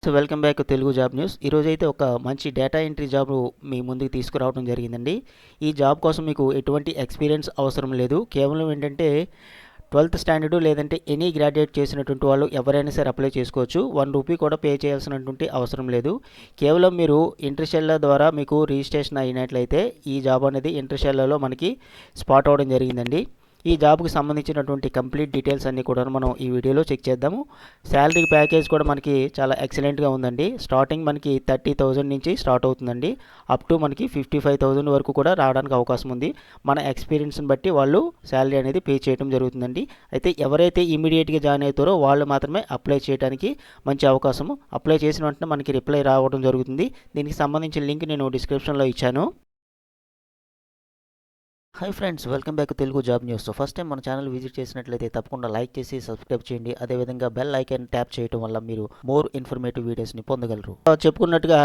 So welcome back Telugu job news. ఈరోజైతే ఒక మంచి డేటా ఎంట్రీ జాబ్ మీ ముందుకు తీసుకురావడం జరిగిందండి. ఈ జాబ్ కోసం మీకు ఎటువంటి ఎక్స్పీరియన్స్ అవసరం లేదు. కేవలం ఏంటంటే 12th స్టాండర్డు లేదంటే ఎనీ గ్రాడ్యుయేట్ చేసినటువంటి వాళ్ళు ఎవరైనా సరే అప్లై చేసుకోవచ్చు. ₹1 కూడా పే చేయాల్సినటువంటి అవసరం లేదు. కేవలం మీరు ఇంటర్షెల్ల ద్వారా మీకు రిజిస్ట్రేషన్ అయినట్లయితే ఈ జాబ్ అనేది ఇంటర్షెల్లలో మనకి స్పాట్ అవ్వడం జరిగిందండి. ఈ జాబ్కి సంబంధించినటువంటి కంప్లీట్ డీటెయిల్స్ అన్నీ కూడా మనం ఈ వీడియోలో చెక్ చేద్దాము. శాలరీ ప్యాకేజ్ కూడా మనకి చాలా ఎక్సలెంట్గా ఉందండి. స్టార్టింగ్ మనకి 30,000 నుంచి స్టార్ట్ అవుతుందండి. అప్ టు మనకి 55,000 వరకు కూడా రావడానికి అవకాశం ఉంది. మన ఎక్స్పీరియన్స్ని బట్టి వాళ్ళు శాలరీ అనేది పే చేయడం జరుగుతుందండి. అయితే ఎవరైతే ఇమీడియట్గా జాయిన్ అవుతారో వాళ్ళు మాత్రమే అప్లై చేయడానికి మంచి అవకాశము. అప్లై చేసిన వెంటనే మనకి రిప్లై రావడం జరుగుతుంది. దీనికి సంబంధించిన లింక్ నేను డిస్క్రిప్షన్లో ఇచ్చాను. Hi friends, welcome back Telugu job news. So first time మన ఛానల్ విజిట్ చేసినట్లయితే తప్పకుండా లైక్ చేసి సబ్స్క్రైబ్ చేయండి. అదేవిధంగా బెల్ ఐకాన్ ట్యాప్ చేయడం వల్ల మీరు మోర్ ఇన్ఫర్మేటివ్ వీడియోస్ని పొందగలరు. చెప్పుకున్నట్టుగా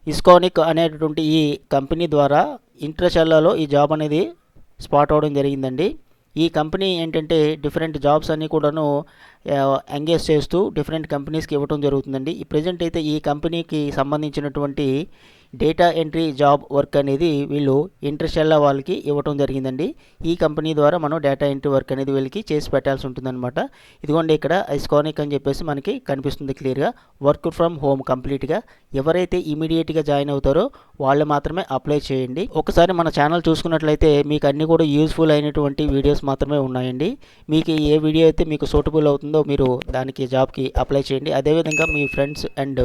ఇస్కానిక్ అనేటటువంటి ఈ కంపెనీ ద్వారా ఇంటర్షెల్లలో ఈ జాబ్ అనేది స్పాట్ అవ్వడం జరిగిందండి. ఈ కంపెనీ ఏంటంటే డిఫరెంట్ జాబ్స్ అన్నీ కూడాను ఎంగేజ్ చేస్తూ డిఫరెంట్ కంపెనీస్కి ఇవ్వడం జరుగుతుందండి. ఈ ప్రజెంట్ అయితే ఈ కంపెనీకి సంబంధించినటువంటి డేటా ఎంట్రీ జాబ్ వర్క్ అనేది వీళ్ళు ఇంటర్షెల్ల వాళ్ళకి ఇవ్వడం జరిగిందండి. ఈ కంపెనీ ద్వారా మనం డేటా ఎంట్రీ వర్క్ అనేది వీళ్ళకి చేసి పెట్టాల్సి ఉంటుందన్నమాట. ఇదిగోండి ఇక్కడ ఐస్కానిక్ అని చెప్పేసి మనకి కనిపిస్తుంది క్లియర్గా. వర్క్ ఫ్రమ్ హోమ్ కంప్లీట్గా. ఎవరైతే ఇమీడియట్గా జాయిన్ అవుతారో వాళ్ళు మాత్రమే అప్లై చేయండి. ఒకసారి మన ఛానల్ చూసుకున్నట్లయితే మీకు అన్నీ కూడా యూజ్ఫుల్ అయినటువంటి వీడియోస్ మాత్రమే ఉన్నాయండి. మీకు ఏ వీడియో అయితే మీకు సూటబుల్ అవుతుందో మీరు దానికి జాబ్కి అప్లై చేయండి. అదేవిధంగా మీ ఫ్రెండ్స్ అండ్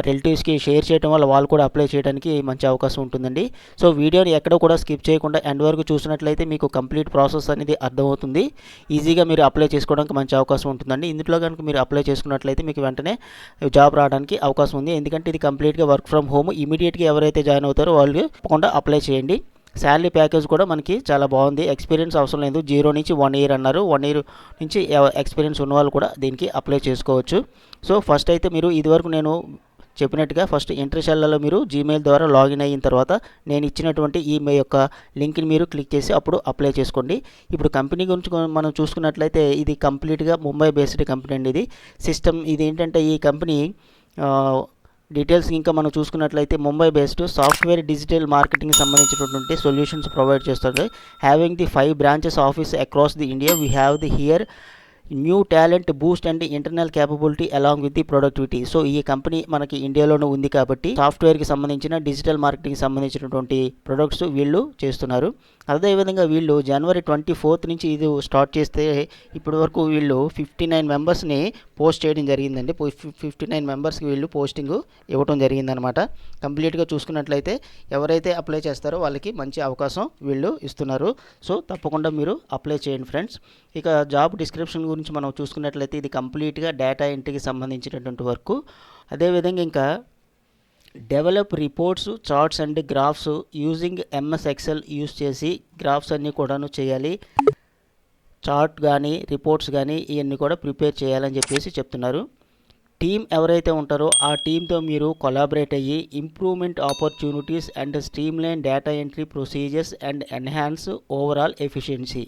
రిలేటివ్స్కి షేర్ చేయడం వల్ల వాళ్ళు కూడా అప్లై చేయడానికి మంచి అవకాశం ఉంటుందండి. సో వీడియోని ఎక్కడ కూడా స్కిప్ చేయకుండా ఎండ్ వరకు చూసినట్లయితే మీకు కంప్లీట్ ప్రాసెస్ అనేది అర్థమవుతుంది. ఈజీగా మీరు అప్లై చేసుకోవడానికి మంచి అవకాశం ఉంటుందండి. ఇందులో కనుక మీరు అప్లై చేసుకున్నట్లయితే మీకు వెంటనే జాబ్ రావడానికి అవకాశం ఉంది. ఎందుకంటే ఇది కంప్లీట్గా వర్క్ ఫ్రమ్ హోమ్. ఇమీడియట్గా ఎవరైతే జాయిన్ అవుతారో వాళ్ళు తప్పకుండా అప్లై చేయండి. శాలరీ ప్యాకేజ్ కూడా మనకి చాలా బాగుంది. ఎక్స్పీరియన్స్ అవసరం లేదు. 0 నుంచి 1 ఇయర్ అన్నారు. 1 ఇయర్ నుంచి ఎక్స్పీరియన్స్ ఉన్న వాళ్ళు కూడా దీనికి అప్లై చేసుకోవచ్చు. సో ఫస్ట్ అయితే మీరు ఇదివరకు నేను చెప్పినట్టుగా ఫస్ట్ ఇంటర్షెల్లలో మీరు జీమెయిల్ ద్వారా లాగిన్ అయిన తర్వాత నేను ఇచ్చినటువంటి ఈమెయిల్ యొక్క లింక్ని మీరు క్లిక్ చేసి అప్పుడు అప్లై చేసుకోండి. ఇప్పుడు కంపెనీ గురించి మనం చూసుకున్నట్లయితే ఇది కంప్లీట్గా ముంబై బేస్డ్ కంపెనీ అండి. ఇది సిస్టమ్ ఇది ఏంటంటే ఈ కంపెనీ డీటెయిల్స్ ఇంకా మనం చూసుకున్నట్లయితే Mumbai based software digital marketing సంబంధించినటువంటి సొల్యూషన్స్ ప్రొవైడ్ చేస్తుంది. Having the 5 branches office across the India, we have the here new talent Boost and internal capability along with the productivity. So ఈ company మనకి ఇండియాలోనే ఉంది కాబట్టి సాఫ్ట్వేర్కి సంబంధించిన డిజిటల్ మార్కెటింగ్కి సంబంధించినటువంటి ప్రొడక్ట్స్ వీళ్ళు చేస్తున్నారు. అదేవిధంగా వీళ్ళు January 24th నుంచి ఇది స్టార్ట్ చేస్తే ఇప్పటి వరకు వీళ్ళు 59 మెంబర్స్ని పోస్ట్ చేయడం జరిగిందండి. 59 మెంబర్స్కి వీళ్ళు పోస్టింగ్ ఇవ్వడం జరిగిందనమాట. కంప్లీట్గా చూసుకున్నట్లయితే ఎవరైతే అప్లై చేస్తారో వాళ్ళకి మంచి అవకాశం వీళ్ళు ఇస్తున్నారు. సో తప్పకుండా మీరు అప్లై చేయండి ఫ్రెండ్స్. ఇక జాబ్ డిస్క్రిప్షన్ గురించి మనం చూసుకున్నట్లయితే ఇది కంప్లీట్గా డేటా ఎంట్రీకి సంబంధించినటువంటి వర్క్. అదేవిధంగా ఇంకా develop reports, charts and graphs using MS Excel use చేసి గ్రాఫ్స్ అన్నీ కూడాను చేయాలి. చార్ట్ కానీ రిపోర్ట్స్ కానీ ఇవన్నీ కూడా ప్రిపేర్ చేయాలని చెప్పేసి చెప్తున్నారు. టీం ఎవరైతే ఉంటారో ఆ టీంతో మీరు కొలాబరేట్ అయ్యి improvement opportunities and streamline data entry procedures and enhance overall efficiency.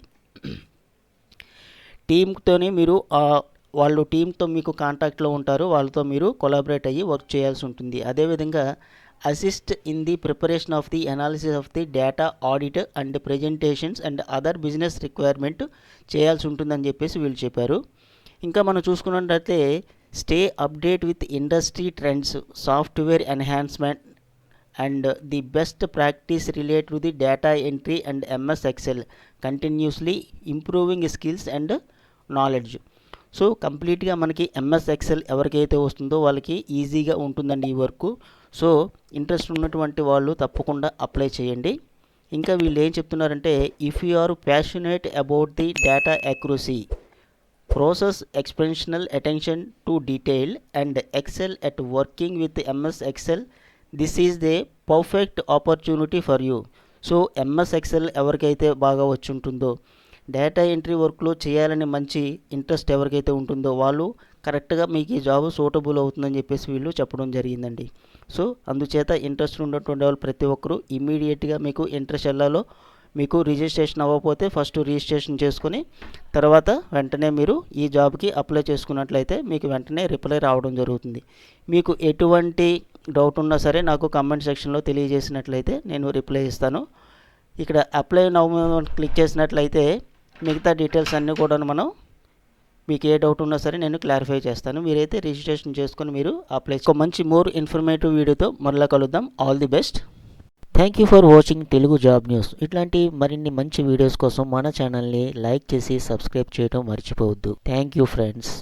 టీంతోని మీరు వాళ్ళు టీంతో మీకు కాంటాక్ట్లో ఉంటారు. వాళ్ళతో మీరు కొలాబరేట్ అయ్యి వర్క్ చేయాల్సి ఉంటుంది. అదేవిధంగా assist in the preparation of the analysis of the data audit and presentations and other business requirement చేయాల్సి ఉంటుందని చెప్పేసి వీళ్ళు చెప్పారు. ఇంకా మనం చూసుకున్నట్లయితే stay update with industry trends, software enhancement and the best practice relate to the data entry and MS Excel, continuously improving skills and knowledge. So కంప్లీట్గా మనకి ఎంఎస్ ఎక్సెల్ ఎవరికైతే వస్తుందో వాళ్ళకి ఈజీగా ఉంటుందండి ఈ వర్క్. సో ఇంట్రెస్ట్ ఉన్నటువంటి వాళ్ళు తప్పకుండా అప్లై చేయండి. ఇంకా వీళ్ళు ఏం చెప్తున్నారంటే if you are passionate about the data accuracy, process exceptional attention to detail and excel at working with MS Excel, this is the perfect opportunity for you. So MS Excel ఎవరికైతే బాగా వచ్చి ఉంటుందో data entry వర్క్లో చేయాలని మంచి interest ఎవరికైతే ఉంటుందో వాళ్ళు కరెక్ట్గా మీకు ఈ జాబ్ సూటబుల్ అవుతుందని చెప్పేసి వీళ్ళు చెప్పడం జరిగిందండి. సో అందుచేత ఇంట్రెస్ట్ ఉన్నటువంటి వాళ్ళు ప్రతి ఒక్కరూ ఇమీడియట్గా మీకు ఇంటర్షెల్లలో మీకు రిజిస్ట్రేషన్ అవ్వకపోతే ఫస్ట్ రిజిస్ట్రేషన్ చేసుకొని తర్వాత వెంటనే మీరు ఈ జాబ్కి అప్లై చేసుకున్నట్లయితే మీకు వెంటనే రిప్లై రావడం జరుగుతుంది. మీకు ఎటువంటి డౌట్ ఉన్నా సరే నాకు కామెంట్ సెక్షన్లో తెలియజేసినట్లయితే నేను రిప్లై ఇస్తాను. ఇక్కడ అప్లై నౌ క్లిక్ చేసినట్లయితే మిగతా డీటెయిల్స్ అన్నీ కూడా మీకు ఏ డౌట్ ఉన్నా సరే నేను క్లారిఫై చేస్తాను. మీరైతే రిజిస్ట్రేషన్ చేసుకొని మీరు అప్లై ఒక మంచి మోర్ ఇన్ఫర్మేటివ్ వీడియోతో మరలా కలుద్దాం. All the best. Thank you for watching Telugu job news. ఇట్లాంటి మరిన్ని మంచి వీడియోస్ కోసం మన ఛానల్ని లైక్ చేసి సబ్స్క్రైబ్ చేయడం మర్చిపోవద్దు. Thank you friends.